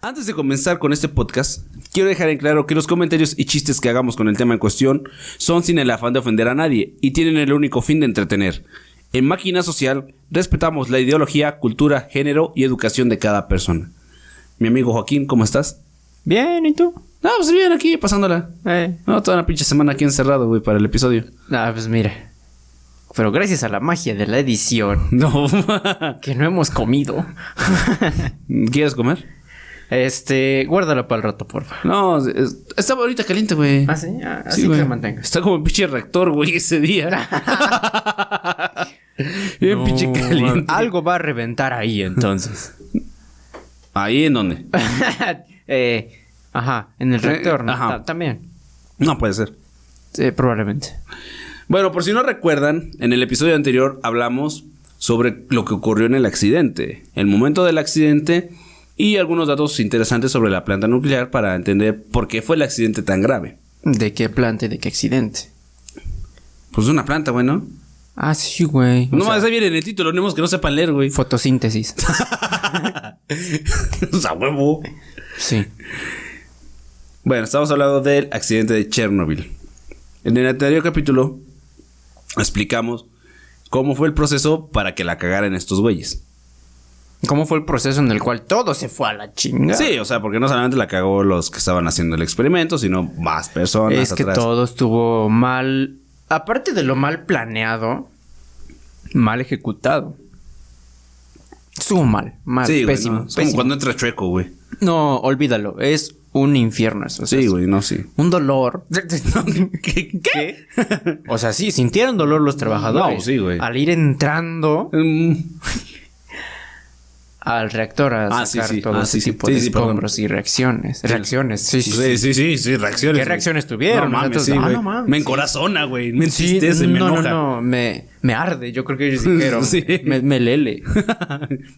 Antes de comenzar con este podcast, quiero dejar en claro que los comentarios y chistes que hagamos con el tema en cuestión son sin el afán de ofender a nadie y tienen el único fin de entretener. En Máquina Social, respetamos la ideología, cultura, género y educación de cada persona. Mi amigo Joaquín, ¿cómo estás? Bien, ¿y tú? No, pues bien, aquí pasándola. No, toda una pinche semana aquí encerrado, güey, para el episodio. Pues mira. Pero gracias a la magia de la edición. No. Que no hemos comido. ¿Quieres comer? Guárdala para el rato, porfa. No, estaba ahorita caliente, güey. ¿Ah, sí? Así Sí, que güey. mantenga. Está como un pinche reactor, güey, ese día. Bien No, pinche caliente. algo va a reventar ahí, entonces. ¿Ahí en dónde? En el reactor, ¿no? Ajá. También. No puede ser. Probablemente. Bueno, por si no recuerdan, en el episodio anterior hablamos sobre lo que ocurrió en el accidente, el momento del accidente y algunos datos interesantes sobre la planta nuclear para entender por qué fue el accidente tan grave. ¿De qué planta y de qué accidente? Pues una planta, güey, ¿no? Ah, sí, güey. No más, ahí viene en el título, no que no sepan leer, güey. Fotosíntesis. O sea, huevo. Sí. Bueno, estamos hablando del accidente de Chernobyl. En el anterior capítulo explicamos cómo fue el proceso para que la cagaran estos güeyes. ¿Cómo fue el proceso en el cual todo se fue a la chingada? Sí, o sea, porque no solamente la cagó los que estaban haciendo el experimento, sino más personas Es que atrás. todo estuvo mal. Aparte de lo mal planeado, mal ejecutado. Estuvo mal, Sí, güey, pésimo. no. Es como pésimo. cuando entra Chueco, güey. No, olvídalo. Es un infierno eso. O sea, Sí, es güey, no, sí. un dolor. ¿Qué? O sea, sí, sintieron dolor los trabajadores. No, sí, güey. Al ir entrando al reactor a sacar todo ese tipo de escombros y reacciones. Reacciones, sí, reacciones. ¿Qué reacciones tuvieron? No mames, Nosotros, sí, güey. no mames. Me encorazona, güey. Me Sí, entristece, me enoja. No, me arde. Yo creo que ellos dijeron. Sí. Me lele.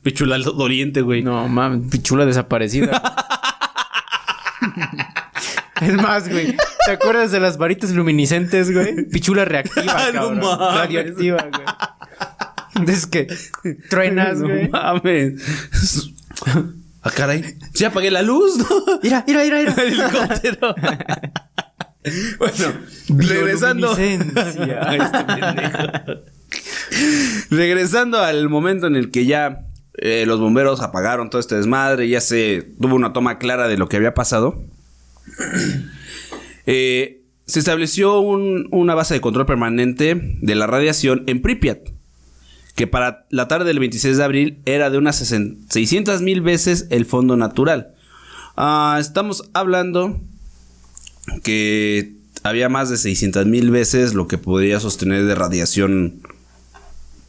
Pichula doliente, güey. No, mames, pichula desaparecida. Es más, güey. ¿Te acuerdas de las varitas luminiscentes, güey? Pichula reactiva, No cabrón. mames. Radioactiva, güey. Es que truenas, güey. No mames. Ah, caray. Sí, apagué la luz, ¿no? Mira. El helicóptero. Bueno, regresando. Bioluminiscencia. Ay, este pendejo. Regresando al momento en el que ya los bomberos apagaron todo este desmadre, ya se tuvo una toma clara de lo que había pasado. Se estableció una base de control permanente de la radiación en Pripyat, que para la tarde del 26 de abril era de unas 600,000 veces el fondo natural. Estamos hablando que había más de 600,000 veces lo que podría sostener de radiación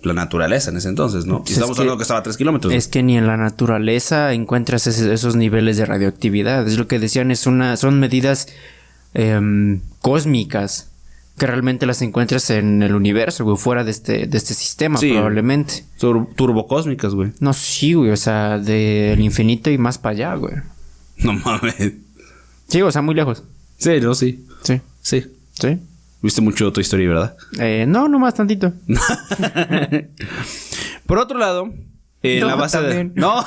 la naturaleza en ese entonces, ¿no? Y estamos hablando que estaba a 3 kilómetros. Es que ni en la naturaleza encuentras esos niveles de radioactividad. Es lo que decían, son medidas cósmicas que realmente las encuentras en el universo, güey, fuera de este sistema, sí, probablemente. Turbocósmicas, güey. No, sí, güey, o sea, del infinito y más para allá, güey. No mames. Sí, o sea, muy lejos. Sí, no, sí. Sí. Sí. Sí. Viste mucho Toy Story, ¿verdad? No, más tantito. Por otro lado, no, la base también. de... No.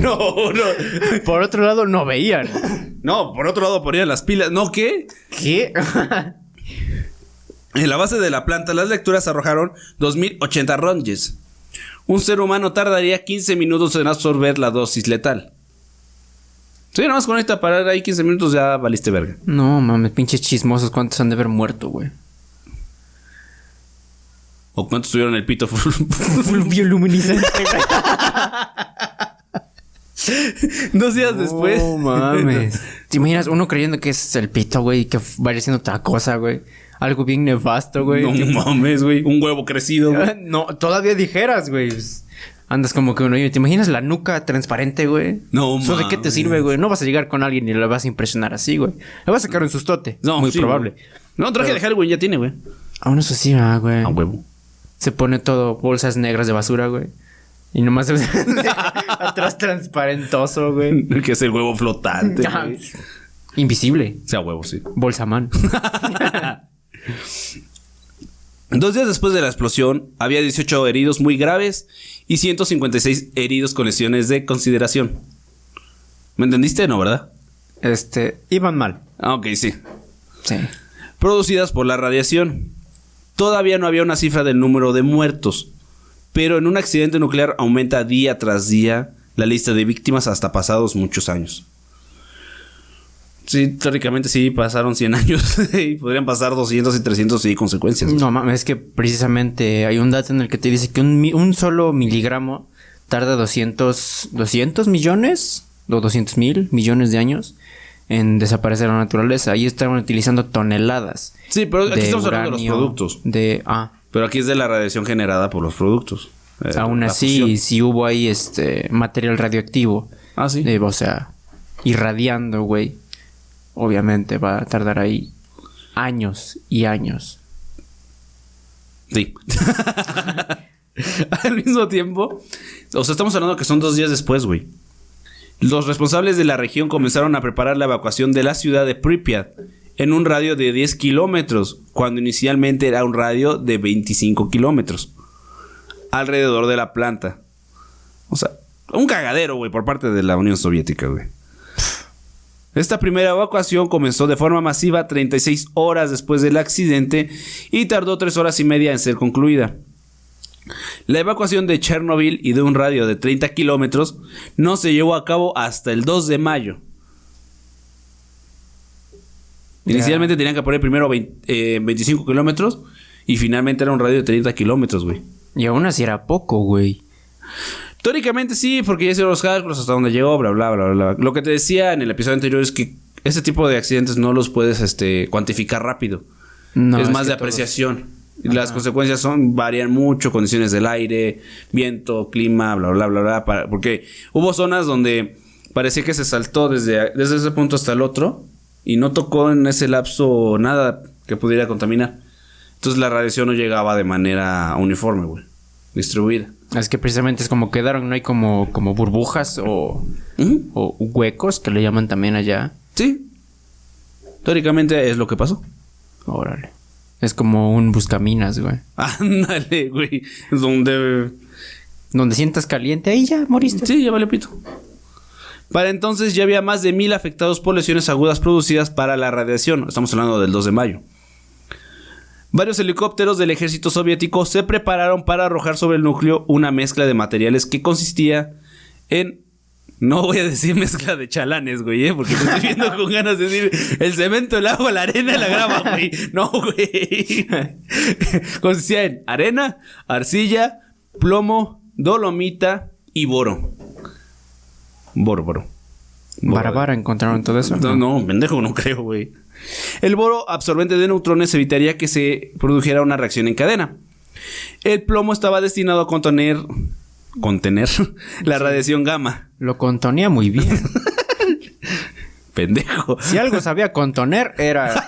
No. Por otro lado, no veían. No, por otro lado ponían las pilas. ¿No qué? ¿Qué? En la base de la planta, las lecturas arrojaron 2080 ronges. Un ser humano tardaría 15 minutos en absorber la dosis letal. Sí, nada más con esta parar ahí 15 minutos ya valiste verga. No, mames, pinches chismosos. ¿Cuántos han de haber muerto, güey? ¿O cuántos tuvieron el pito? Bioluminiscente. 2 días después. No mames. ¿Te imaginas uno creyendo que es el pito, güey? Y que vaya siendo otra cosa, güey. Algo bien nefasto, güey. No mames, güey. Un huevo crecido, güey. No, todavía dijeras, güey. Andas como que uno... ¿Te imaginas la nuca transparente, güey? No mames. ¿Eso de qué te sirve, güey? No vas a llegar con alguien y le vas a impresionar así, güey. Le vas a sacar un sustote. No, muy sí, probable. Güey. No, traje de Halloween ya tiene, güey. Aún eso sí, güey. A huevo. Se pone todo bolsas negras de basura, güey. Y nomás atrás transparentoso, güey. Que es el huevo flotante, güey. Invisible. O sea, huevo, sí. Bolsamán. 2 días después de la explosión, había 18 heridos muy graves y 156 heridos con lesiones de consideración. ¿Me entendiste? No, ¿verdad? Iban mal. Ah, ok, sí. Sí. Producidas por la radiación. Todavía no había una cifra del número de muertos, pero en un accidente nuclear aumenta día tras día la lista de víctimas hasta pasados muchos años. Sí, teóricamente sí pasaron 100 años y podrían pasar 200 y 300 y consecuencias. No mames, es que precisamente hay un dato en el que te dice que un solo miligramo tarda 200 millones o 200,000 millones de años en desaparecer la naturaleza. Ahí estaban utilizando toneladas. Sí, pero aquí estamos hablando de los uranio, productos. Pero aquí es de la radiación generada por los productos. Aún así, si hubo ahí material radioactivo. Ah, sí. O sea, irradiando, güey. Obviamente va a tardar ahí años y años. Sí. Al mismo tiempo, o sea, estamos hablando que son 2 días después, güey. Los responsables de la región comenzaron a preparar la evacuación de la ciudad de Pripyat en un radio de 10 kilómetros, cuando inicialmente era un radio de 25 kilómetros alrededor de la planta. O sea, un cagadero, güey, por parte de la Unión Soviética, güey. Esta primera evacuación comenzó de forma masiva 36 horas después del accidente y tardó 3 horas y media en ser concluida. La evacuación de Chernobyl y de un radio de 30 kilómetros no se llevó a cabo hasta el 2 de mayo. Inicialmente tenían que poner primero 25 kilómetros y finalmente era un radio de 30 kilómetros, güey. Y aún así era poco, güey. Teóricamente sí, porque ya hicieron los cálculos hasta donde llegó, bla, bla, bla, bla. Lo que te decía en el episodio anterior es que este tipo de accidentes no los puedes cuantificar rápido. No, es más de apreciación. Todos... Las consecuencias varían mucho, condiciones del aire, viento, clima, bla, bla, bla, bla. Porque hubo zonas donde parecía que se saltó desde ese punto hasta el otro y no tocó en ese lapso nada que pudiera contaminar. Entonces la radiación no llegaba de manera uniforme, güey, distribuida. Es que precisamente es como quedaron, no hay como burbujas o huecos que le llaman también allá. Sí. Teóricamente es lo que pasó. Órale. Es como un buscaminas, güey. Ándale, güey. Donde sientas caliente, ahí ya moriste. Sí, ya vale pito. Para entonces ya había más de 1,000 afectados por lesiones agudas producidas para la radiación. Estamos hablando del 2 de mayo. Varios helicópteros del ejército soviético se prepararon para arrojar sobre el núcleo una mezcla de materiales que consistía en... No voy a decir mezcla de chalanes, güey, porque me estoy viendo con ganas de decir el cemento, el agua, la arena y la grava, güey. No, güey. Consistía en arena, arcilla, plomo, dolomita y boro. Boro. ¿Vara encontraron todo eso? No, pendejo, no creo, güey. El boro, absorbente de neutrones, evitaría que se produjera una reacción en cadena. El plomo estaba destinado a contener la radiación gamma. Lo contenía muy bien. Pendejo. Si algo sabía contener era...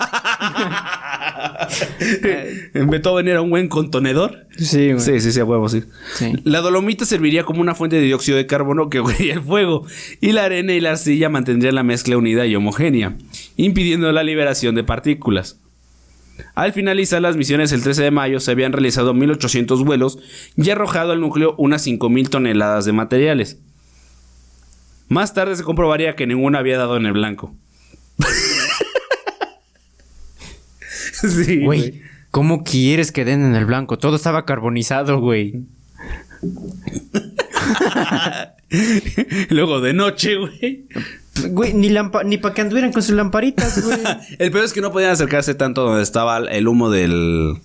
Beethoven era un buen contenedor. Sí, güey. Sí, a huevo, sí. La dolomita serviría como una fuente de dióxido de carbono que huiría el fuego. Y la arena y la arcilla mantendrían la mezcla unida y homogénea, impidiendo la liberación de partículas. Al finalizar las misiones el 13 de mayo se habían realizado 1,800 vuelos y arrojado al núcleo unas 5,000 toneladas de materiales. Más tarde se comprobaría que ninguna había dado en el blanco. Sí, güey. ¿Cómo quieres que den en el blanco? Todo estaba carbonizado, güey. Luego de noche, güey. Güey, ni para que anduvieran con sus lamparitas, güey. El peor es que no podían acercarse tanto donde estaba el humo del...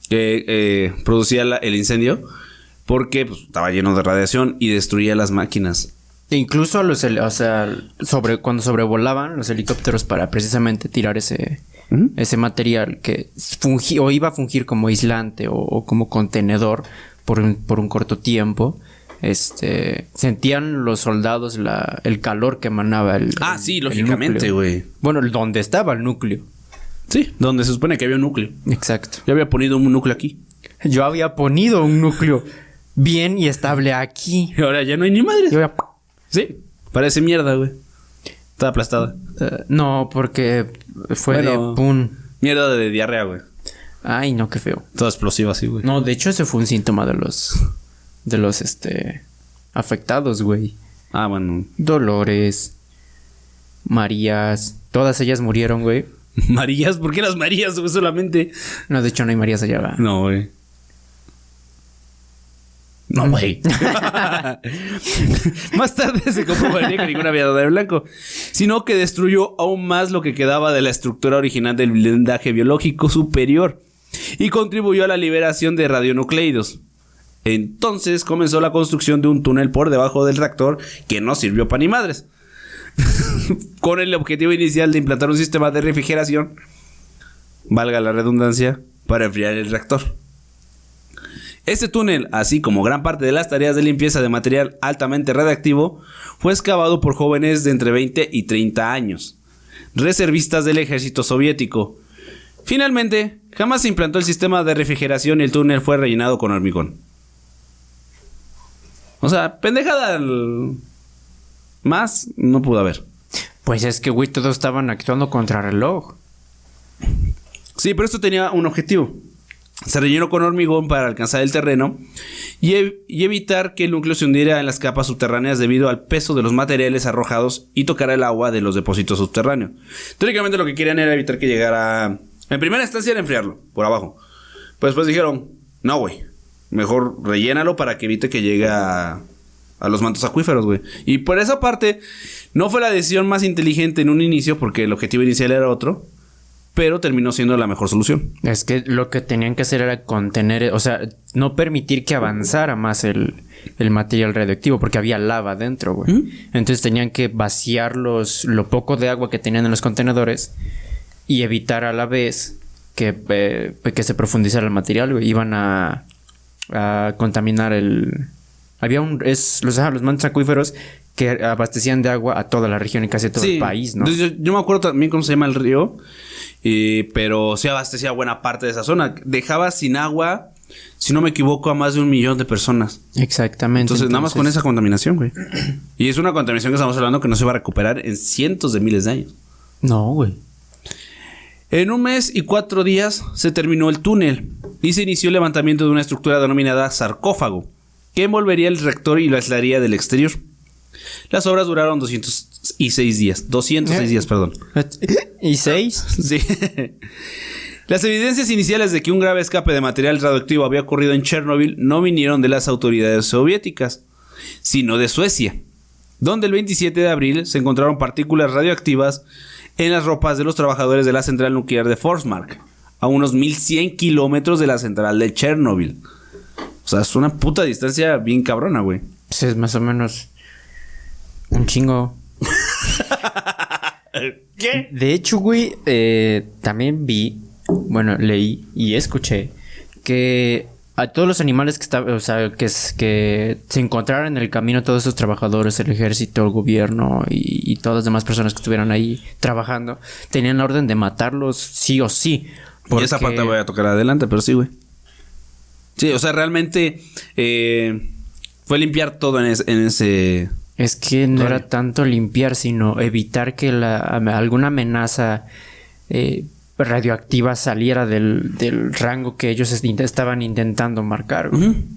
que producía el incendio. Porque pues, estaba lleno de radiación y destruía las máquinas. E incluso cuando sobrevolaban los helicópteros para precisamente tirar ese material que iba a fungir como aislante o como contenedor por un corto tiempo, sentían los soldados el calor que emanaba sí, lógicamente, güey. Bueno, donde estaba el núcleo. Sí, donde se supone que había un núcleo. Exacto. Yo había ponido un núcleo aquí. Yo había ponido un núcleo bien y estable aquí. Y ahora ya no hay ni madre. Sí, parece mierda, güey. Está aplastada. No, porque fue de pum. Mierda de diarrea, güey. Ay, no, qué feo. Toda explosiva así, güey. No, de hecho ese fue un síntoma de los afectados, güey. Ah, bueno. Dolores, Marías, todas ellas murieron, güey. ¿Marías? ¿Por qué las Marías, güey, solamente? No, de hecho no hay Marías allá, ¿va? No, güey. No, güey. Más tarde se comprobaría que ninguna había dado de blanco, sino que destruyó aún más lo que quedaba de la estructura original del blindaje biológico superior y contribuyó a la liberación de radionucleidos. Entonces comenzó la construcción de un túnel por debajo del reactor que no sirvió para ni madres. Con el objetivo inicial de implantar un sistema de refrigeración, valga la redundancia, para enfriar el reactor. Este túnel, así como gran parte de las tareas de limpieza de material altamente radiactivo, fue excavado por jóvenes de entre 20 y 30 años, reservistas del ejército soviético. Finalmente, jamás se implantó el sistema de refrigeración y el túnel fue rellenado con hormigón. O sea, pendejada más no pudo haber. Pues es que, güey, todos estaban actuando contra reloj. Sí, pero esto tenía un objetivo. Se rellenó con hormigón para alcanzar el terreno y evitar que el núcleo se hundiera en las capas subterráneas debido al peso de los materiales arrojados y tocara el agua de los depósitos subterráneos. Teóricamente lo que querían era evitar que llegara... En primera instancia era enfriarlo, por abajo. Pues después dijeron, no, güey, mejor rellénalo para que evite que llegue a los mantos acuíferos, güey. Y por esa parte, no fue la decisión más inteligente en un inicio porque el objetivo inicial era otro, pero terminó siendo la mejor solución. Es que lo que tenían que hacer era contener, o sea, no permitir que avanzara más el material radioactivo, porque había lava dentro, güey. Entonces tenían que vaciar lo poco de agua que tenían en los contenedores y evitar a la vez que se profundizara el material, güey. Iban a contaminar había los mantos acuíferos que abastecían de agua a toda la región y casi todo el país, ¿no? Yo me acuerdo también cómo se llama el río, pero sí abastecía buena parte de esa zona. Dejaba sin agua, si no me equivoco, a más de 1 millón de personas. Exactamente. Entonces, nada más con esa contaminación, güey. Y es una contaminación que estamos hablando que no se va a recuperar en cientos de miles de años. No, güey. En 1 mes y 4 días se terminó el túnel y se inició el levantamiento de una estructura denominada sarcófago, que envolvería el reactor y lo aislaría del exterior. Las obras duraron 206 días. 206 días, perdón. ¿Y 6? Sí. Las evidencias iniciales de que un grave escape de material radioactivo había ocurrido en Chernobyl no vinieron de las autoridades soviéticas, sino de Suecia, donde el 27 de abril se encontraron partículas radioactivas en las ropas de los trabajadores de la central nuclear de Forsmark, a unos 1100 kilómetros de la central de Chernobyl. O sea, es una puta distancia bien cabrona, güey. Pues es más o menos un chingo. ¿Qué? De hecho, güey, también leí y escuché que a todos los animales que estaban, o sea, que se encontraron en el camino, todos esos trabajadores, el ejército, el gobierno y todas las demás personas que estuvieran ahí trabajando, tenían la orden de matarlos sí o sí. Y esa parte voy a tocar adelante, pero sí, güey. Sí, o sea, realmente fue limpiar todo en ese... Es que no era tanto limpiar, sino evitar que alguna amenaza radioactiva saliera del rango que ellos estaban intentando marcar.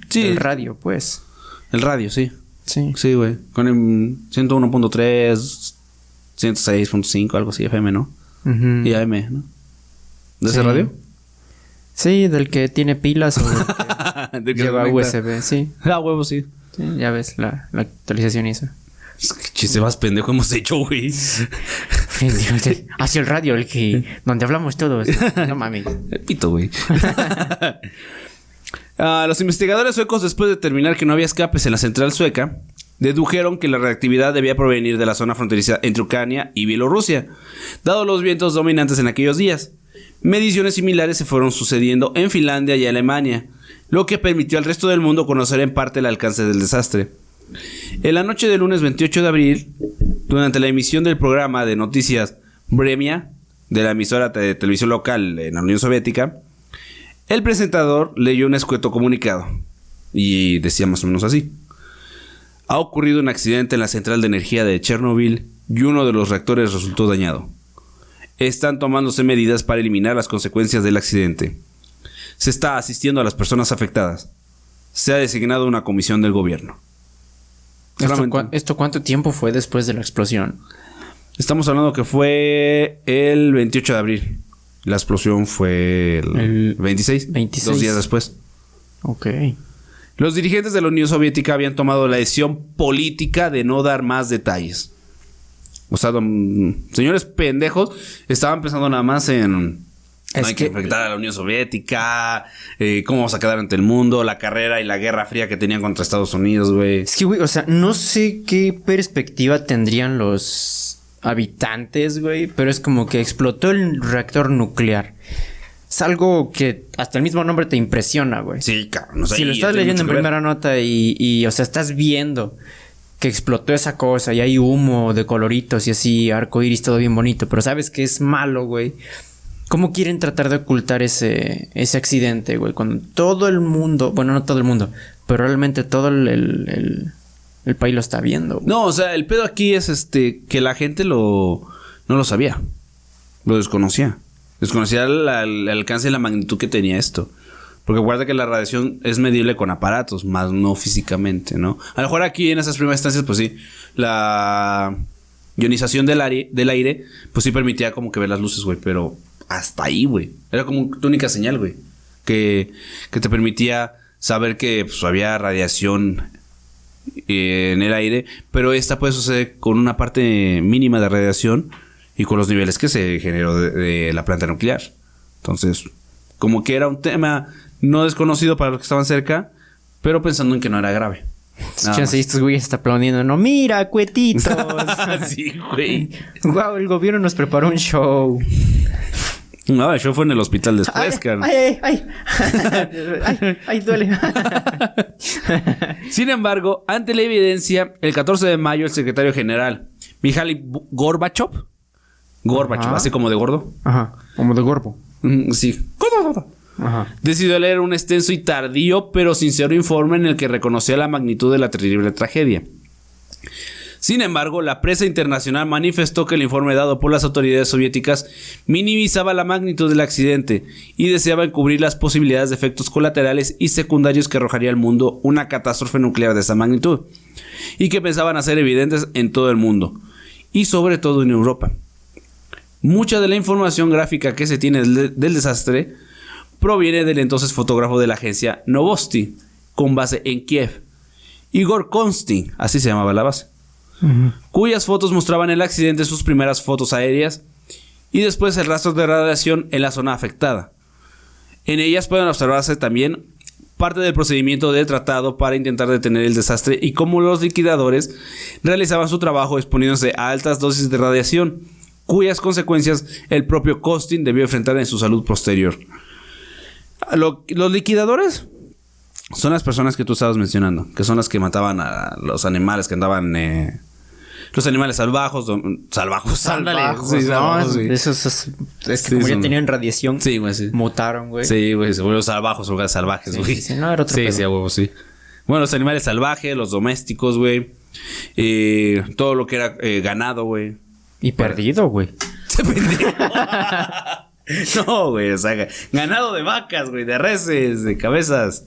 Sí. El radio, pues. El radio, sí. Sí. Sí, güey. Con el 101.3, 106.5, algo así, FM, ¿no? Y AM, ¿no? ¿De ese radio? Sí, del que tiene pilas o del que lleva USB, sí. Ah, huevo, sí. Sí, ya ves la actualización hizo. ¿Qué chiste más pendejo hemos hecho, güey? Hacia el radio, donde hablamos todos. No mames. El pito, güey. Los investigadores suecos, después de determinar que no había escapes en la central sueca, dedujeron que la reactividad debía provenir de la zona fronteriza entre Ucrania y Bielorrusia, dado los vientos dominantes en aquellos días. Mediciones similares se fueron sucediendo en Finlandia y Alemania, lo que permitió al resto del mundo conocer en parte el alcance del desastre. En la noche del lunes 28 de abril, durante la emisión del programa de noticias Vremya, de la emisora de televisión local en la Unión Soviética, el presentador leyó un escueto comunicado y decía más o menos así: ha ocurrido un accidente en la central de energía de Chernobyl y uno de los reactores resultó dañado. Están tomándose medidas para eliminar las consecuencias del accidente. Se está asistiendo a las personas afectadas. se ha designado una comisión del gobierno. ¿Esto cuánto tiempo fue después de la explosión? Estamos hablando que fue el 28 de abril. La explosión fue el 26, 2 días después. Ok. Los dirigentes de la Unión Soviética habían tomado la decisión política de no dar más detalles. O sea, señores pendejos estaban pensando nada más en... No hay que enfrentar a la Unión Soviética, cómo vamos a quedar ante el mundo, la carrera y la guerra fría que tenían contra Estados Unidos, güey. Es que, güey, o sea, no sé qué perspectiva tendrían los habitantes, güey, pero es como que explotó el reactor nuclear. Es algo que hasta el mismo nombre te impresiona, güey. Sí, cabrón. O sea, si lo estás leyendo en primera nota y, o sea, estás viendo que explotó esa cosa y hay humo de coloritos y así, arcoíris, todo bien bonito, pero sabes que es malo, güey. ¿Cómo quieren tratar de ocultar ese accidente, güey? Cuando todo el mundo... Bueno, no todo el mundo, pero realmente todo el país lo está viendo, güey. No, o sea, el pedo aquí es que la gente no lo sabía. Lo desconocía. Desconocía el alcance y la magnitud que tenía esto. Porque recuerda que la radiación es medible con aparatos, más no físicamente, ¿no? A lo mejor aquí en esas primeras instancias, pues sí, la ionización del aire, pues sí permitía como que ver las luces, güey, pero... Hasta ahí, güey. Era como tu única señal, güey. Que te permitía saber que pues, había radiación en el aire. Pero esta puede suceder con una parte mínima de radiación y con los niveles que se generó de la planta nuclear. Entonces, como que era un tema no desconocido para los que estaban cerca, pero pensando en que no era grave. Chance, estos güeyes están aplaudiendo. No, mira, cuetitos. Sí, güey. Wow, el gobierno nos preparó un show. No, el show fue en el hospital después, carnal. Ay, duele. Sin embargo, ante la evidencia, el 14 de mayo, el secretario general Mikhail Gorbachev, así como de gordo. Ajá, como de gorbo. Sí. Ajá. Decidió leer un extenso y tardío, pero sincero informe en el que reconocía la magnitud de la terrible tragedia. Sin embargo, la prensa internacional manifestó que el informe dado por las autoridades soviéticas minimizaba la magnitud del accidente y deseaba encubrir las posibilidades de efectos colaterales y secundarios que arrojaría al mundo una catástrofe nuclear de esa magnitud, y que pensaban hacer evidentes en todo el mundo, y sobre todo en Europa. Mucha de la información gráfica que se tiene del desastre proviene del entonces fotógrafo de la agencia Novosti, con base en Kiev, Igor Konstin, así se llamaba la base. Cuyas fotos mostraban el accidente, sus primeras fotos aéreas y después el rastro de radiación en la zona afectada. En ellas pueden observarse también parte del procedimiento del tratado para intentar detener el desastre y cómo los liquidadores realizaban su trabajo exponiéndose a altas dosis de radiación, cuyas consecuencias el propio Kostin debió enfrentar en su salud posterior. Los liquidadores son las personas que tú estabas mencionando, que son las que mataban a los animales que andaban... los animales salvajos. Sí, no, sí. Esos es que sí, como ya tenían radiación, sí, güey, sí. Mutaron, güey. Sí, güey, se volvieron salvajes, salvajes, güey. Sí, no, era otro pedo. Sí, a huevo, sí. Bueno, los animales salvajes, los domésticos, güey. Todo lo que era ganado, güey. Y perdido, güey. Se perdió. No, güey, o sea, ganado de vacas, güey, de reses, de cabezas.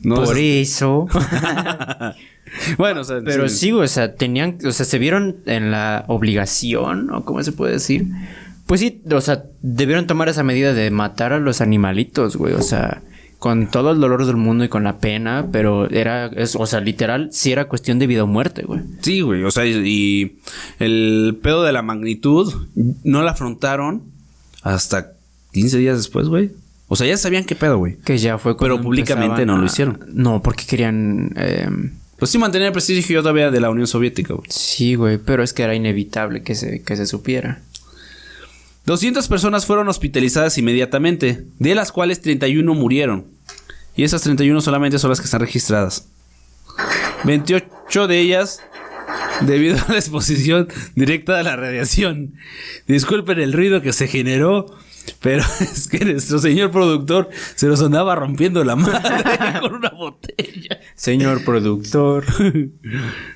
No, por eso. Bueno, o sea, pero sí, o sea, se vieron en la obligación, ¿o cómo se puede decir? Pues sí, o sea, debieron tomar esa medida de matar a los animalitos, güey, o sea, con todo el dolor del mundo y con la pena, pero o sea, literal, sí era cuestión de vida o muerte, güey. Sí, güey, o sea, y el pedo de la magnitud no la afrontaron hasta 15 días después, güey. O sea, ya sabían qué pedo, güey. Que ya fue cuando pero públicamente no lo hicieron. No, porque querían... Pues sí, mantener el prestigio todavía de la Unión Soviética, güey. Sí, güey, pero es que era inevitable que se supiera. 200 personas fueron hospitalizadas inmediatamente, de las cuales 31 murieron. Y esas 31 solamente son las que están registradas. 28 de ellas debido a la exposición directa a la radiación. Disculpen el ruido que se generó, pero es que nuestro señor productor se nos andaba rompiendo la madre con una botella. Señor productor,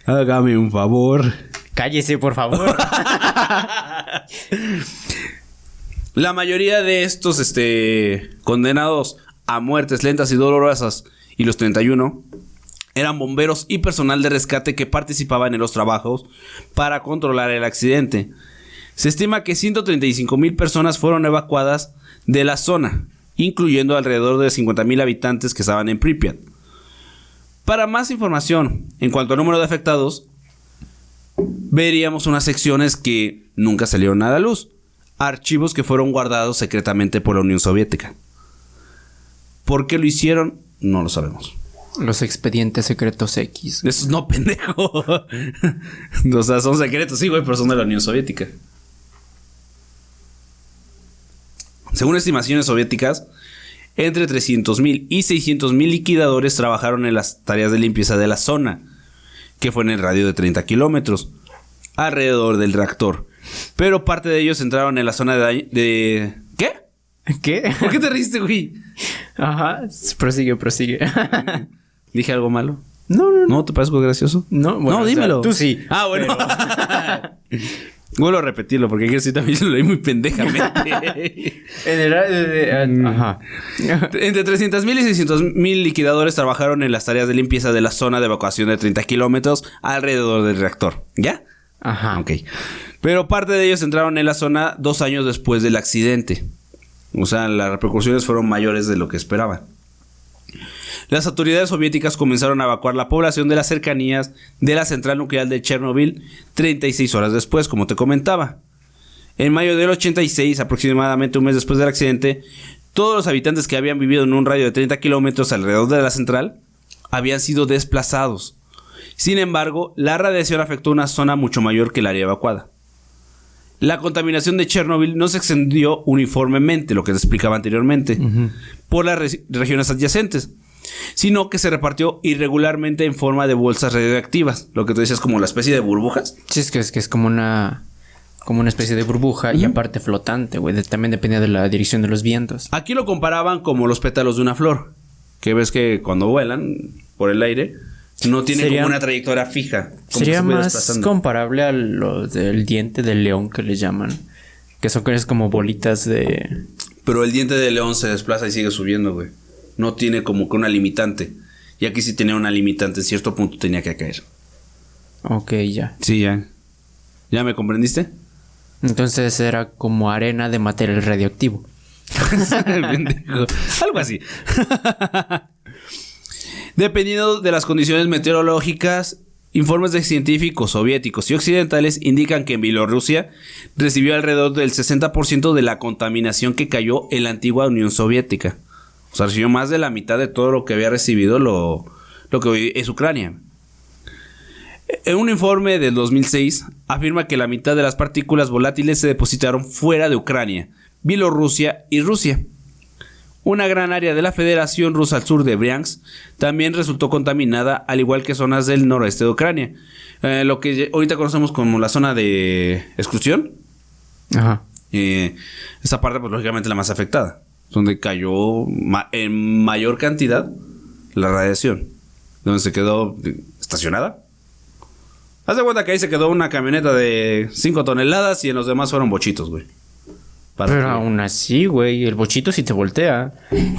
hágame un favor. Cállese, por favor. La mayoría de estos condenados a muertes lentas y dolorosas, y los 31 eran bomberos y personal de rescate que participaban en los trabajos para controlar el accidente. Se estima que 135,000 personas fueron evacuadas de la zona, incluyendo alrededor de 50,000 habitantes que estaban en Pripyat. Para más información en cuanto al número de afectados, veríamos unas secciones que nunca salieron a la luz, archivos que fueron guardados secretamente por la Unión Soviética. ¿Por qué lo hicieron? No lo sabemos. Los expedientes secretos X. Eso no, pendejo. O sea, son secretos, sí, güey, pero son de la Unión Soviética. Según estimaciones soviéticas, entre 300,000 y 600,000 liquidadores trabajaron en las tareas de limpieza de la zona, que fue en el radio de 30 kilómetros, alrededor del reactor. Pero parte de ellos entraron en la zona de... ¿Qué? ¿Qué? ¿Por qué te riste, güey? Ajá, prosigue. ¿Dije algo malo? No. ¿No te parezco gracioso? No, bueno, no, dímelo. O sea, tú sí. Ah, bueno. Vuelvo a repetirlo porque aquí sí también lo leí muy pendejamente. Ajá. Entre 300,000 y 600,000 liquidadores trabajaron en las tareas de limpieza de la zona de evacuación de 30 kilómetros alrededor del reactor. ¿Ya? Ajá. Ok. Pero parte de ellos entraron en la zona 2 años después del accidente. O sea, las repercusiones fueron mayores de lo que esperaban. Las autoridades soviéticas comenzaron a evacuar la población de las cercanías de la central nuclear de Chernobyl 36 horas después, como te comentaba. En mayo del 86, aproximadamente un mes después del accidente, todos los habitantes que habían vivido en un radio de 30 kilómetros alrededor de la central habían sido desplazados. Sin embargo, la radiación afectó una zona mucho mayor que el área evacuada. La contaminación de Chernobyl no se extendió uniformemente, lo que te explicaba anteriormente, por las regiones adyacentes, sino que se repartió irregularmente en forma de bolsas radioactivas, lo que tú decías como la especie de burbujas. Sí, es que es como una especie de burbuja y aparte flotante, güey. También dependía de la dirección de los vientos. Aquí lo comparaban como los pétalos de una flor, que ves que cuando vuelan por el aire no tienen como una trayectoria fija. Sería más comparable a lo del diente del león que le llaman, que son como bolitas de... Pero el diente de león se desplaza y sigue subiendo, güey. No tiene como que una limitante. Y aquí sí tenía una limitante. En cierto punto tenía que caer. Ok, ya. Sí, ya. ¿Ya me comprendiste? Entonces era como arena de material radioactivo. Algo así. Dependiendo de las condiciones meteorológicas, informes de científicos soviéticos y occidentales indican que en Bielorrusia recibió alrededor del 60% de la contaminación que cayó en la antigua Unión Soviética. O sea, recibió más de la mitad de todo lo que había recibido lo que hoy es Ucrania. En un informe del 2006 afirma que la mitad de las partículas volátiles se depositaron fuera de Ucrania, Bielorrusia y Rusia. Una gran área de la Federación Rusa al sur de Briansk también resultó contaminada, al igual que zonas del noroeste de Ucrania. Lo que ahorita conocemos como la zona de exclusión. Ajá. Esa parte, pues lógicamente la más afectada, donde cayó en mayor cantidad la radiación, donde se quedó estacionada. Haz de cuenta que ahí se quedó una camioneta de 5 toneladas y en los demás fueron bochitos, güey. Pero aún así, güey, el bochito si te voltea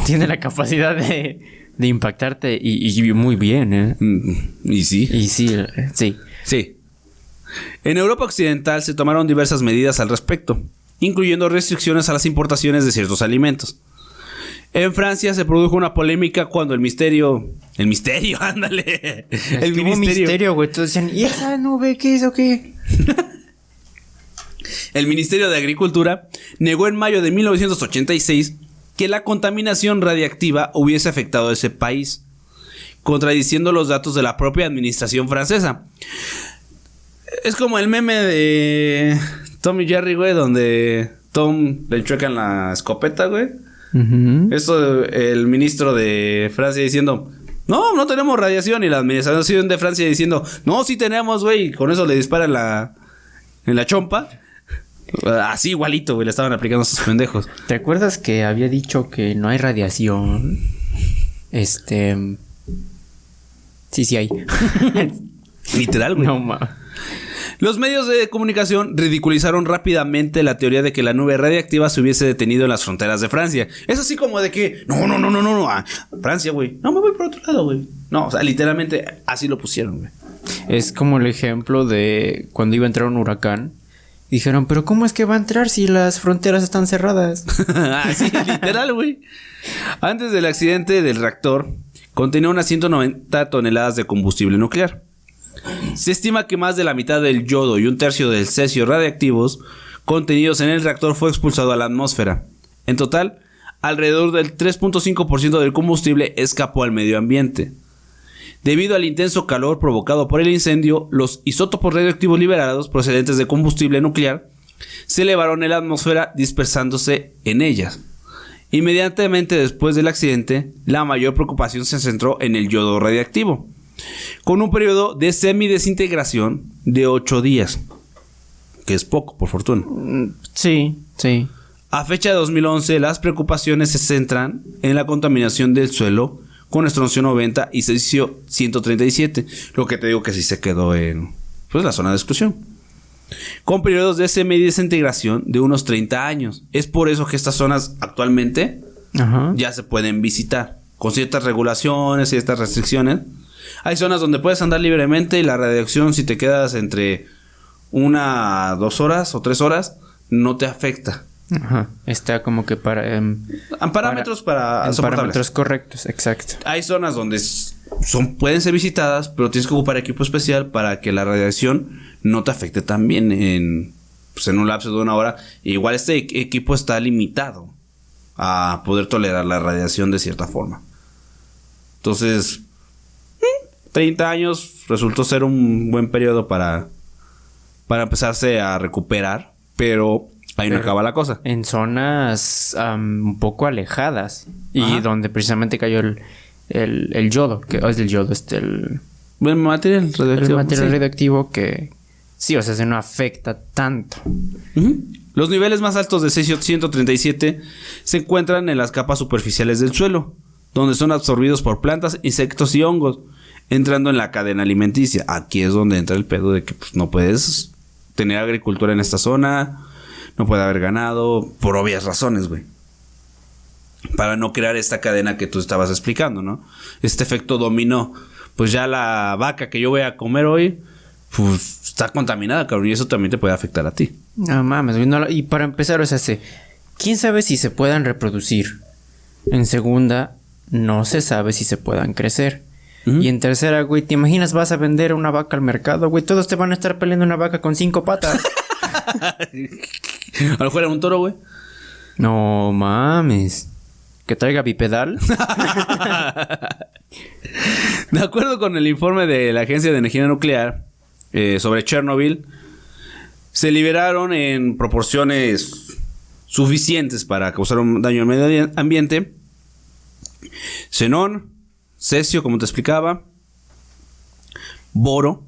tiene la capacidad de impactarte y muy bien, ¿eh? Y sí. Y sí, sí. Sí. En Europa Occidental se tomaron diversas medidas al respecto, incluyendo restricciones a las importaciones de ciertos alimentos. En Francia se produjo una polémica cuando el misterio, ándale. El misterio, güey. Todos decían, ¿y esa nube qué es o qué? El Ministerio de Agricultura negó en mayo de 1986 que la contaminación radiactiva hubiese afectado a ese país, contradiciendo los datos de la propia administración francesa. Es como el meme de Tom y Jerry, güey, donde Tom le enchuecan la escopeta, güey. Eso, el ministro de Francia diciendo, no tenemos radiación, y la administración de Francia diciendo, no, sí tenemos, güey, y con eso le disparan en la chompa. Así igualito, güey, le estaban aplicando a esos pendejos. ¿Te acuerdas que había dicho que no hay radiación? Sí hay. Literal, güey. No, ma. Los medios de comunicación ridiculizaron rápidamente la teoría de que la nube radiactiva se hubiese detenido en las fronteras de Francia. Es así como de que, no, Francia, güey. No, me voy por otro lado, güey. No, o sea, literalmente así lo pusieron, güey. Es como el ejemplo de cuando iba a entrar un huracán. Dijeron, pero ¿cómo es que va a entrar si las fronteras están cerradas? Así, literal, güey. Antes del accidente del reactor, contenía unas 190 toneladas de combustible nuclear. Se estima que más de la mitad del yodo y un tercio del cesio radiactivos contenidos en el reactor fue expulsado a la atmósfera. En total, alrededor del 3.5% del combustible escapó al medio ambiente. Debido al intenso calor provocado por el incendio, los isótopos radioactivos liberados procedentes de combustible nuclear se elevaron en la atmósfera dispersándose en ellas. Inmediatamente después del accidente, la mayor preocupación se centró en el yodo radiactivo, con un periodo de semidesintegración de 8 días, que es poco, por fortuna. Sí. A fecha de 2011, las preocupaciones se centran en la contaminación del suelo con estroncio 90 y cesio 137, lo que te digo que sí se quedó en la zona de exclusión, con periodos de semidesintegración de unos 30 años. Es por eso que estas zonas actualmente ya se pueden visitar, con ciertas regulaciones, ciertas restricciones. Hay zonas donde puedes andar libremente y la radiación, si te quedas entre 1, 2 horas o 3 horas, no te afecta. Está como que parámetros para parámetros correctos, exacto. Hay zonas donde pueden ser visitadas, pero tienes que ocupar equipo especial para que la radiación no te afecte también en un lapso de 1 hora. Igual este equipo está limitado a poder tolerar la radiación de cierta forma. Entonces, 30 años resultó ser un buen periodo para empezarse a recuperar, pero ahí no acaba la cosa. En zonas un poco alejadas. Y donde precisamente cayó el yodo. Que es el yodo, el material radioactivo. El material radioactivo que sí, o sea, se no afecta tanto. Los niveles más altos de cesio 137 se encuentran en las capas superficiales del suelo, donde son absorbidos por plantas, insectos y hongos, entrando en la cadena alimenticia. Aquí es donde entra el pedo de que no puedes tener agricultura en esta zona. No puede haber ganado, por obvias razones, güey. Para no crear esta cadena que tú estabas explicando, ¿no? Este efecto dominó. Pues ya la vaca que yo voy a comer hoy, pues está contaminada, cabrón. Y eso también te puede afectar a ti. No mames, güey. Y para empezar, o sea, ¿quién sabe si se puedan reproducir? En segunda, no se sabe si se puedan crecer. Y en tercera, güey, ¿te imaginas vas a vender una vaca al mercado, güey? Todos te van a estar peleando una vaca con 5 patas. A lo mejor era un toro, güey. No mames. Que traiga bipedal. De acuerdo con el informe de la Agencia de Energía Nuclear sobre Chernobyl, se liberaron en proporciones suficientes para causar un daño al medio ambiente xenón, cesio, como te explicaba, boro,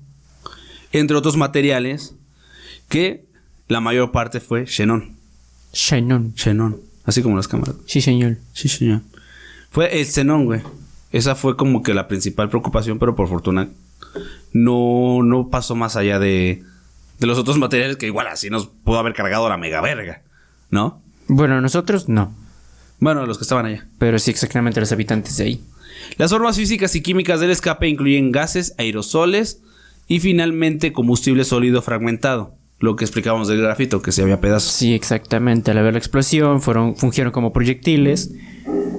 entre otros materiales, que la mayor parte fue xenón. Xenón, así como las cámaras. Sí, señor. Fue el xenón, güey. Esa fue como que la principal preocupación, pero por fortuna no pasó más allá de los otros materiales, que igual así nos pudo haber cargado la mega verga, ¿no? Bueno, nosotros no. Bueno, los que estaban allá. Pero sí, exactamente los habitantes de ahí. Las formas físicas y químicas del escape incluyen gases, aerosoles y finalmente combustible sólido fragmentado. Lo que explicábamos del grafito, que se había pedazos. Sí, exactamente. Al haber la explosión, fungieron como proyectiles.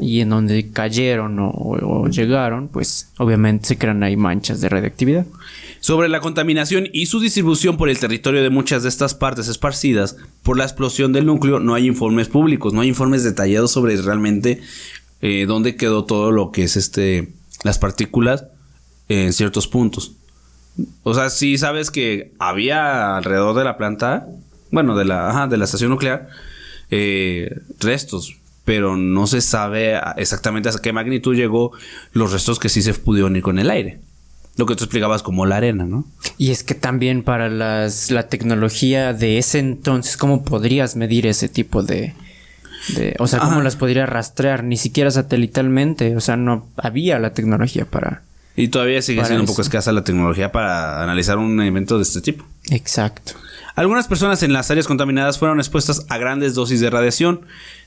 Y en donde cayeron o llegaron, pues obviamente se crean ahí manchas de radiactividad. Sobre la contaminación y su distribución por el territorio de muchas de estas partes esparcidas por la explosión del núcleo, no hay informes públicos, no hay informes detallados sobre realmente dónde quedó todo lo que es las partículas en ciertos puntos. O sea, sí sabes que había alrededor de la planta, bueno, de la estación nuclear, restos, pero no se sabe exactamente a qué magnitud llegó los restos que sí se pudieron ir con el aire. Lo que tú explicabas como la arena, ¿no? Y es que también para la tecnología de ese entonces, ¿cómo podrías medir ese tipo de o sea, cómo las podrías rastrear? Ni siquiera satelitalmente. O sea, no había la tecnología para... Y todavía sigue siendo un poco escasa la tecnología para analizar un evento de este tipo. Exacto. Algunas personas en las áreas contaminadas fueron expuestas a grandes dosis de radiación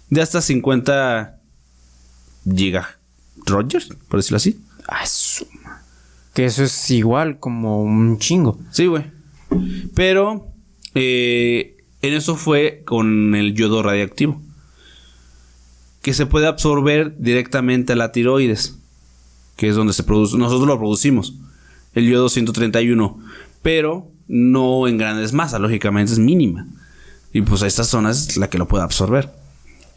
de hasta 50 gigaRogers, por decirlo así. Que eso es igual como un chingo. Sí, güey. Pero en eso fue con el yodo radiactivo, que se puede absorber directamente a la tiroides, que es donde se produce. Nosotros lo producimos, el yodo 131, pero no en grandes masas, lógicamente es mínima. Y pues esta zona es la que lo puede absorber.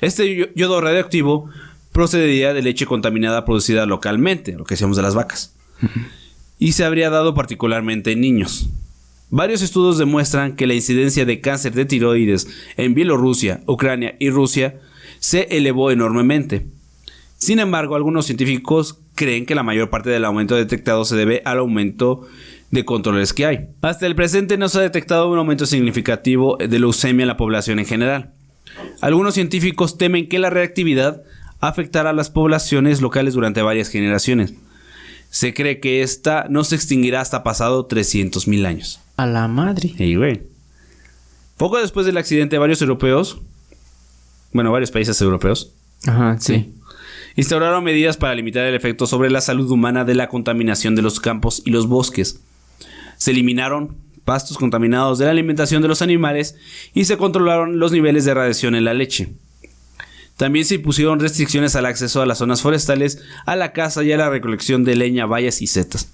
Este yodo radioactivo procedería de leche contaminada producida localmente, lo que decíamos de las vacas. Y se habría dado particularmente en niños. Varios estudios demuestran que la incidencia de cáncer de tiroides en Bielorrusia, Ucrania y Rusia se elevó enormemente. Sin embargo, algunos científicos creen que la mayor parte del aumento detectado se debe al aumento de controles que hay. Hasta el presente no se ha detectado un aumento significativo de leucemia en la población en general. Algunos científicos temen que la reactividad afectará a las poblaciones locales durante varias generaciones. Se cree que esta no se extinguirá hasta pasado 300,000 años. A la madre. Hey, güey. Poco después del accidente, varios países europeos, Ajá, sí. instauraron medidas para limitar el efecto sobre la salud humana de la contaminación de los campos y los bosques. Se eliminaron pastos contaminados de la alimentación de los animales y se controlaron los niveles de radiación en la leche. También se impusieron restricciones al acceso a las zonas forestales, a la caza y a la recolección de leña, bayas y setas.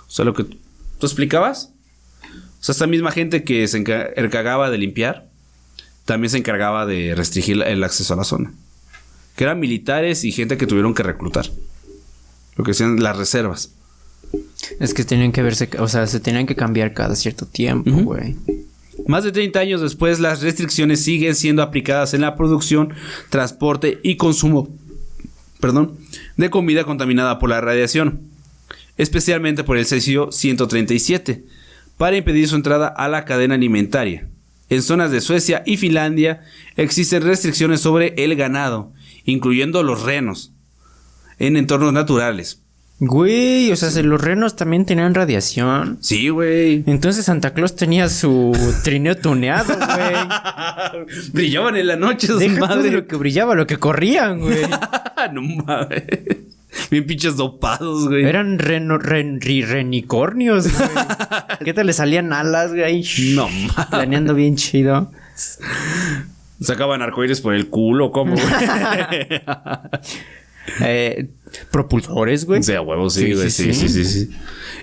O sea, lo que tú explicabas. O sea, esta misma gente que se encargaba de limpiar, también se encargaba de restringir el acceso a la zona. Que eran militares y gente que tuvieron que reclutar. Lo que decían las reservas. Es que tenían que verse, o sea, se tenían que cambiar cada cierto tiempo, güey. Más de 30 años después, las restricciones siguen siendo aplicadas en la producción, transporte y consumo, de comida contaminada por la radiación, especialmente por el cesio 137, para impedir su entrada a la cadena alimentaria. En zonas de Suecia y Finlandia existen restricciones sobre el ganado, incluyendo los renos, en entornos naturales. Güey, o sea, los renos también tenían radiación. Sí, güey. Entonces Santa Claus tenía su trineo tuneado, güey. Brillaban en la noche, su Deja madre. todo lo que brillaba, lo que corrían, güey. No mames. Bien pinches dopados, güey. Eran renicornios, güey. ¿Qué tal le salían alas, güey? No mames. Planeando bien chido. Sacaban arcoíris por el culo, ¿cómo, güey? Propulsores, güey. O sea, huevos, sí, güey. Sí.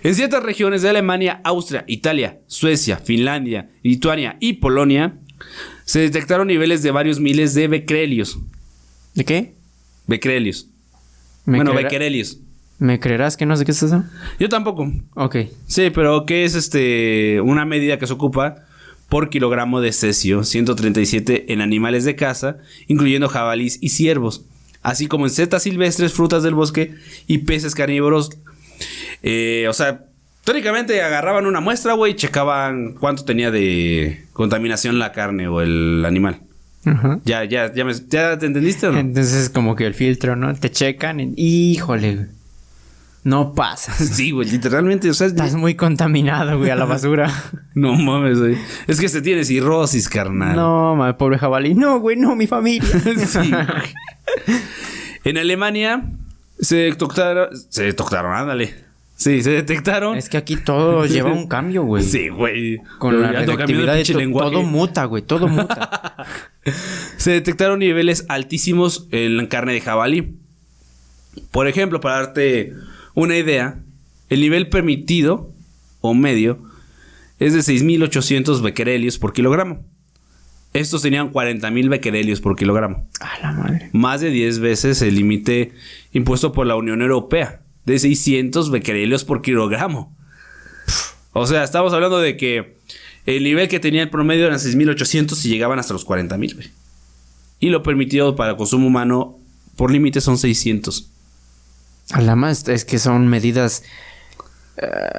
En ciertas regiones de Alemania, Austria, Italia, Suecia, Finlandia, Lituania y Polonia se detectaron niveles de varios miles de becquerelios. ¿De qué? Becquerelios. Becquerelios. ¿Me creerás que no sé qué es eso? Yo tampoco. Ok. Sí, pero ¿qué es una medida que se ocupa por kilogramo de cesio 137 en animales de caza, incluyendo jabalís y ciervos, así como en setas silvestres, frutas del bosque y peces carnívoros? O sea, teóricamente agarraban una muestra, güey, y checaban cuánto tenía de contaminación la carne o el animal. Ajá. ¿Ya te entendiste o no? Entonces, como que el filtro, ¿no? Te checan y... Híjole, güey. No pasa. Sí, güey, literalmente, o sea... Estás muy contaminado, güey, a la basura. No mames, güey. Es que se tiene cirrosis, carnal. No, mames, pobre jabalí. No, güey, no, mi familia. Sí, güey. En Alemania se detectaron, ándale. Sí, se detectaron. Es que aquí todo lleva un cambio, güey. Sí, güey. Con la radioactividad de todo muta, güey. Todo muta. Se detectaron niveles altísimos en la carne de jabalí. Por ejemplo, para darte una idea, el nivel permitido o medio es de 6,800 becquerelios por kilogramo. Estos tenían 40,000 becquerelios por kilogramo. A la madre. Más de 10 veces el límite impuesto por la Unión Europea, de 600 becquerelios por kilogramo. O sea, estamos hablando de que el nivel que tenía el promedio eran 6,800 y llegaban hasta los 40,000, güey. Y lo permitido para consumo humano por límite son 600. A la más, es que son medidas...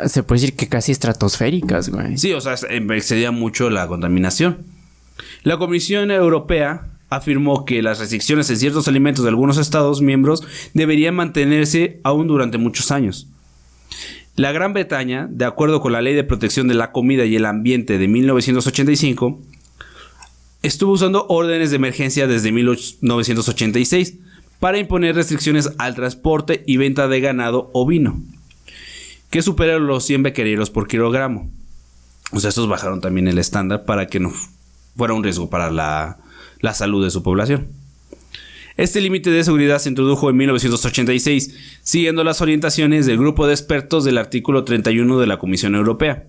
se puede decir que casi estratosféricas, güey. Sí, o sea, excedía mucho la contaminación. La Comisión Europea afirmó que las restricciones en ciertos alimentos de algunos estados miembros deberían mantenerse aún durante muchos años. La Gran Bretaña, de acuerdo con la Ley de Protección de la Comida y el Ambiente de 1985, estuvo usando órdenes de emergencia desde 1986 para imponer restricciones al transporte y venta de ganado ovino, que superan los 100 becquerelos por kilogramo. O sea, estos bajaron también el estándar para que no fuera un riesgo para la salud de su población. Este límite de seguridad se introdujo en 1986, siguiendo las orientaciones del grupo de expertos del artículo 31 de la Comisión Europea.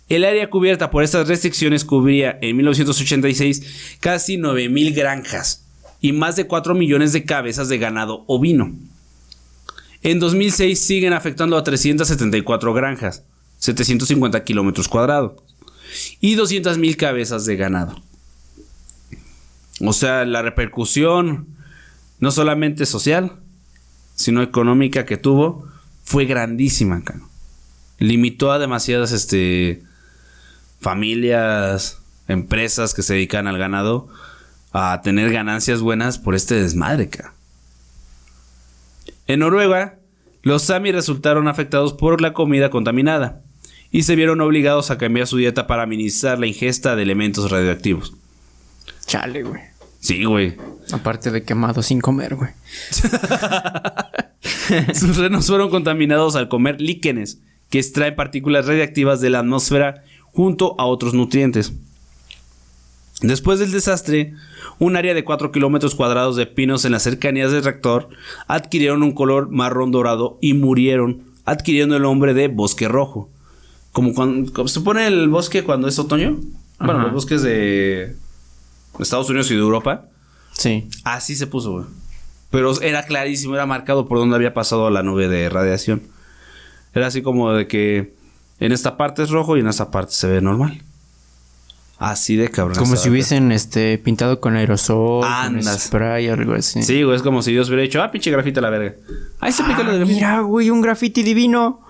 El área cubierta por estas restricciones cubría en 1986 casi 9,000 granjas y más de 4 millones de cabezas de ganado ovino. En 2006 siguen afectando a 374 granjas, 750 kilómetros cuadrados y 200,000 cabezas de ganado. O sea, la repercusión, no solamente social, sino económica que tuvo, fue grandísima. Limitó a demasiadas familias, empresas que se dedican al ganado a tener ganancias buenas por este desmadre. En Noruega, los Sami resultaron afectados por la comida contaminada y se vieron obligados a cambiar su dieta para minimizar la ingesta de elementos radioactivos. Chale, güey. Sí, güey. Aparte de quemado sin comer, güey. Sus renos fueron contaminados al comer líquenes, que extraen partículas radiactivas de la atmósfera junto a otros nutrientes. Después del desastre, un área de 4 kilómetros cuadrados de pinos en las cercanías del reactor adquirieron un color marrón dorado y murieron, adquiriendo el nombre de bosque rojo. Como se pone el bosque cuando es otoño. Ajá. Bueno, los bosques de Estados Unidos y de Europa. Sí. Así se puso, güey. Pero era clarísimo, era marcado por donde había pasado la nube de radiación. Era así como de que en esta parte es rojo y en esta parte se ve normal. Así de cabrón. Como si hubiesen pintado con aerosol, con spray, algo así. Sí, güey, es como si Dios hubiera dicho, pinche grafiti a la verga. Ahí se pica lo de grafiti. Mira, güey, un grafiti divino.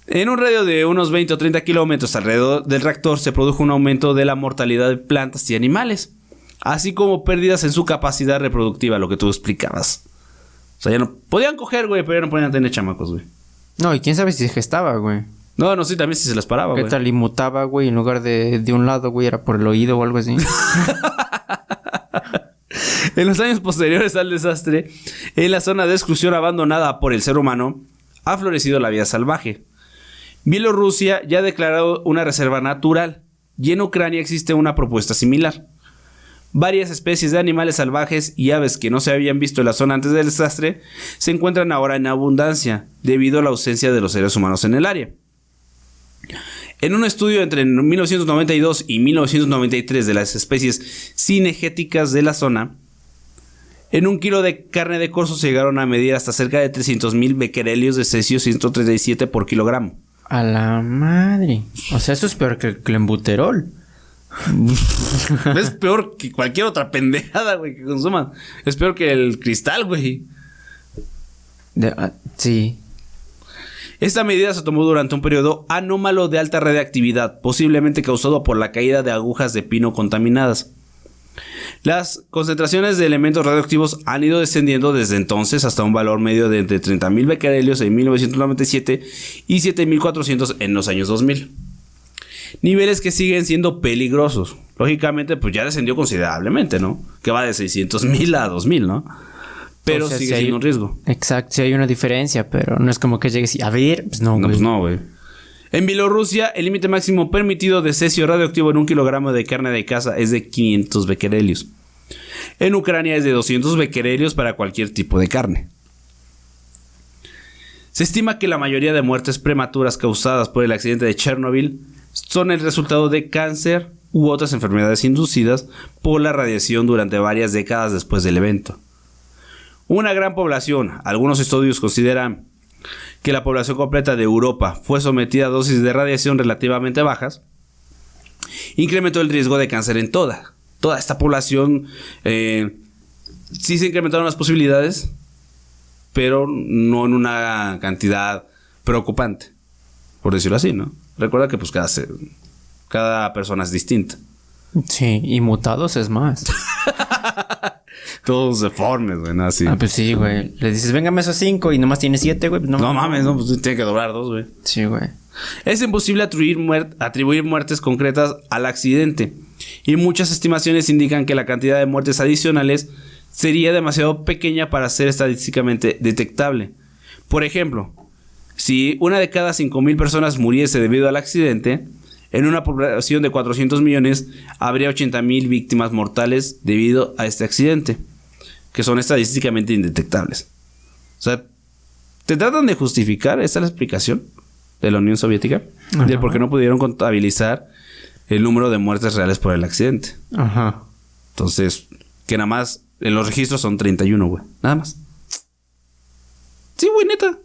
En un radio de unos 20 o 30 kilómetros alrededor del reactor se produjo un aumento de la mortalidad de plantas y animales, así como pérdidas en su capacidad reproductiva, lo que tú explicabas. O sea, ya no podían coger, güey, pero ya no podían tener chamacos, güey. No, y quién sabe si se gestaba, güey. No, sí, también si se las paraba, güey. ¿Qué tal? Y mutaba, güey, en lugar de un lado, güey, era por el oído o algo así. En los años posteriores al desastre, en la zona de exclusión abandonada por el ser humano, ha florecido la vida salvaje. Bielorrusia ya ha declarado una reserva natural y en Ucrania existe una propuesta similar. Varias especies de animales salvajes y aves que no se habían visto en la zona antes del desastre se encuentran ahora en abundancia debido a la ausencia de los seres humanos en el área. En un estudio entre 1992 y 1993 de las especies cinegéticas de la zona, en 1 kilo de carne de corzo se llegaron a medir hasta cerca de 300,000 becquerelios de cesio 137 por kilogramo. A la madre. O sea, eso es peor que el clenbuterol. Es peor que cualquier otra pendejada, güey, que consuman. Es peor que el cristal, güey. Sí. Esta medida se tomó durante un periodo anómalo de alta radiactividad, posiblemente causado por la caída de agujas de pino contaminadas. Las concentraciones de elementos radioactivos han ido descendiendo desde entonces hasta un valor medio de entre 30,000 becquerelios en 1997 y 7,400 en los años 2000. Niveles que siguen siendo peligrosos. Lógicamente, pues ya descendió considerablemente, ¿no? Que va de 600,000 a 2,000, ¿no? Pero sigue siendo un riesgo. Exacto, sí hay una diferencia, pero no es como que llegues y a ver, pues no, güey. No, pues no, güey. En Bielorrusia, el límite máximo permitido de cesio radioactivo en 1 kilogramo de carne de caza es de 500 becquerelios. En Ucrania es de 200 becquerelios para cualquier tipo de carne. Se estima que la mayoría de muertes prematuras causadas por el accidente de Chernobyl son el resultado de cáncer u otras enfermedades inducidas por la radiación durante varias décadas después del evento. Una gran población, algunos estudios consideran que la población completa de Europa fue sometida a dosis de radiación relativamente bajas, incrementó el riesgo de cáncer en toda esta población. Sí se incrementaron las posibilidades, pero no en una cantidad preocupante, por decirlo así, ¿no? Recuerda que pues cada persona es distinta. Sí, y mutados es más. Todos deformes, güey, ¿no? Así. Ah, pues sí, güey. Le dices, véngame esos 5 y nomás tiene 7, güey. No mames, no, pues tiene que doblar 2, güey. Sí, güey. Es imposible atribuir muertes concretas al accidente. Y muchas estimaciones indican que la cantidad de muertes adicionales sería demasiado pequeña para ser estadísticamente detectable. Por ejemplo, si una de cada 5,000 personas muriese debido al accidente, en una población de 400 millones habría 80,000 víctimas mortales debido a este accidente, que son estadísticamente indetectables. O sea, ¿te tratan de justificar? Esta es la explicación de la Unión Soviética, ajá, de por qué no pudieron contabilizar el número de muertes reales por el accidente. Ajá. Entonces, que nada más en los registros son 31, güey. Nada más. Sí, güey, neta.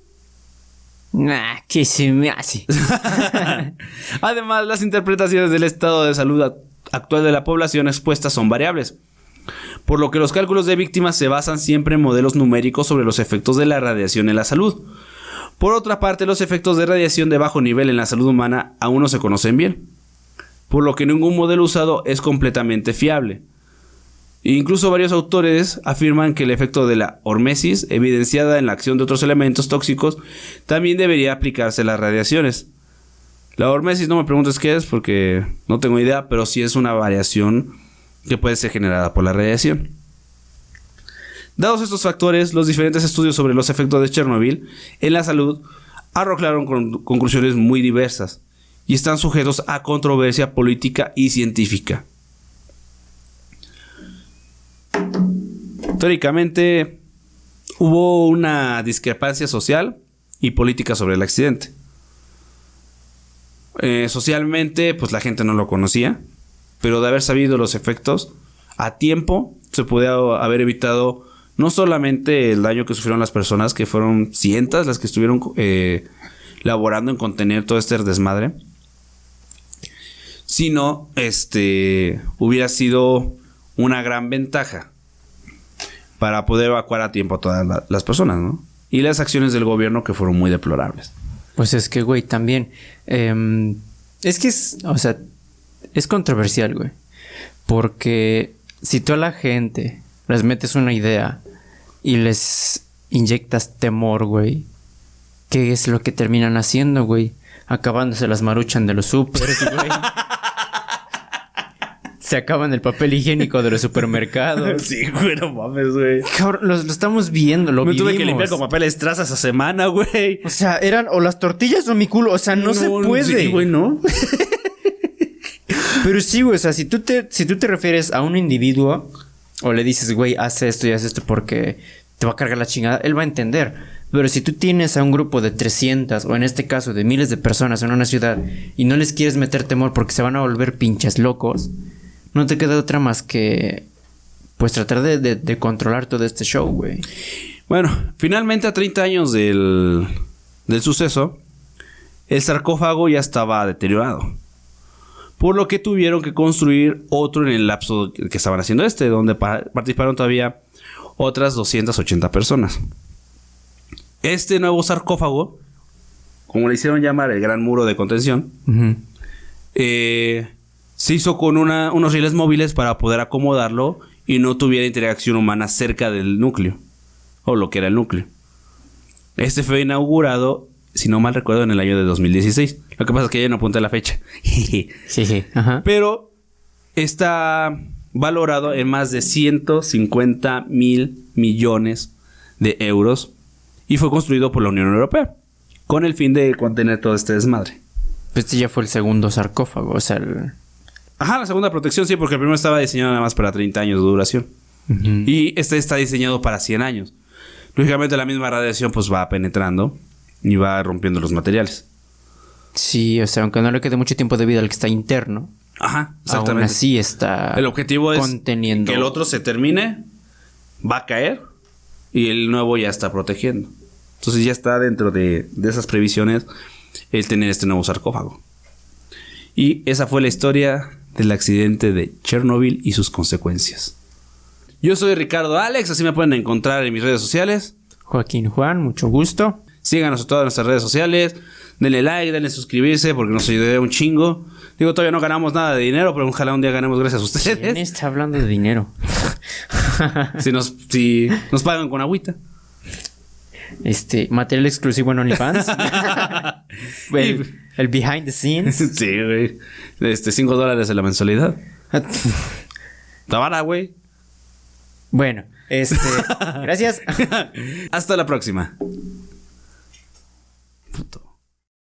Nah, ¿qué se me hace? Además, las interpretaciones del estado de salud actual de la población expuesta son variables, por lo que los cálculos de víctimas se basan siempre en modelos numéricos sobre los efectos de la radiación en la salud. Por otra parte, los efectos de radiación de bajo nivel en la salud humana aún no se conocen bien, por lo que ningún modelo usado es completamente fiable. Incluso varios autores afirman que el efecto de la hormesis, evidenciada en la acción de otros elementos tóxicos, también debería aplicarse a las radiaciones. La hormesis no me preguntes qué es porque no tengo idea, pero sí es una variación que puede ser generada por la radiación. Dados estos factores, los diferentes estudios sobre los efectos de Chernobyl en la salud arrojaron conclusiones muy diversas y están sujetos a controversia política y científica. Teóricamente, hubo una discrepancia social y política sobre el accidente. Socialmente, pues la gente no lo conocía, pero de haber sabido los efectos a tiempo, se podía haber evitado no solamente el daño que sufrieron las personas, que fueron cientos las que estuvieron laborando en contener todo este desmadre, sino hubiera sido una gran ventaja para poder evacuar a tiempo a todas las personas, ¿no? Y las acciones del gobierno que fueron muy deplorables. Pues es que, güey, también... es que es controversial, güey. Porque si tú a la gente les metes una idea y les inyectas temor, güey, ¿qué es lo que terminan haciendo, güey? Acabándose las maruchan de los supers, güey. Se acaban el papel higiénico de los supermercados. Sí, güey, no mames, güey. Cabrón, lo estamos viendo, lo vivimos. Me tuve que limpiar con papel estraza esa semana, güey. O sea, eran o las tortillas o mi culo. O sea, no se puede. Sí, güey, ¿no? Pero sí, güey, o sea, si tú te refieres a un individuo o le dices, güey, haz esto y haz esto porque te va a cargar la chingada, él va a entender. Pero si tú tienes a un grupo de 300 o en este caso de miles de personas en una ciudad y no les quieres meter temor porque se van a volver pinches locos, no te queda otra más que pues tratar de controlar todo este show, güey. Bueno, finalmente a 30 años del suceso, el sarcófago ya estaba deteriorado. Por lo que tuvieron que construir otro en el lapso que estaban haciendo donde participaron todavía otras 280 personas. Este nuevo sarcófago, como le hicieron llamar el Gran Muro de Contención, se hizo con unos rieles móviles para poder acomodarlo y no tuviera interacción humana cerca del núcleo, o lo que era el núcleo. Este fue inaugurado, si no mal recuerdo, en el año de 2016. Lo que pasa es que ya no apunté la fecha. Sí. Ajá. Pero está valorado en más de 150,000 millones de euros y fue construido por la Unión Europea con el fin de contener todo este desmadre. Pues este ya fue el segundo sarcófago, o sea... Ajá, la segunda protección, sí, porque el primero estaba diseñado nada más para 30 años de duración. Y este está diseñado para 100 años. Lógicamente la misma radiación pues va penetrando y va rompiendo los materiales. Sí, o sea, aunque no le quede mucho tiempo de vida al que está interno. Ajá, exactamente. Aún así está... El objetivo es conteniendo. Que el otro se termine, va a caer y el nuevo ya está protegiendo. Entonces ya está dentro de esas previsiones el tener este nuevo sarcófago. Y esa fue la historia del accidente de Chernobyl y sus consecuencias. Yo soy Ricardo Alex, así me pueden encontrar en mis redes sociales. Joaquín Juan, mucho gusto. Síganos en todas nuestras redes sociales. Denle like, denle suscribirse porque nos ayudaría un chingo. Digo, todavía no ganamos nada de dinero, pero ojalá un día ganemos gracias a ustedes. ¿Quién está hablando de dinero? si nos pagan con agüita. Material exclusivo en OnlyFans. el behind the scenes. Sí, güey. $5 en la mensualidad. Tabara, güey. Bueno, gracias. Hasta la próxima. Puto.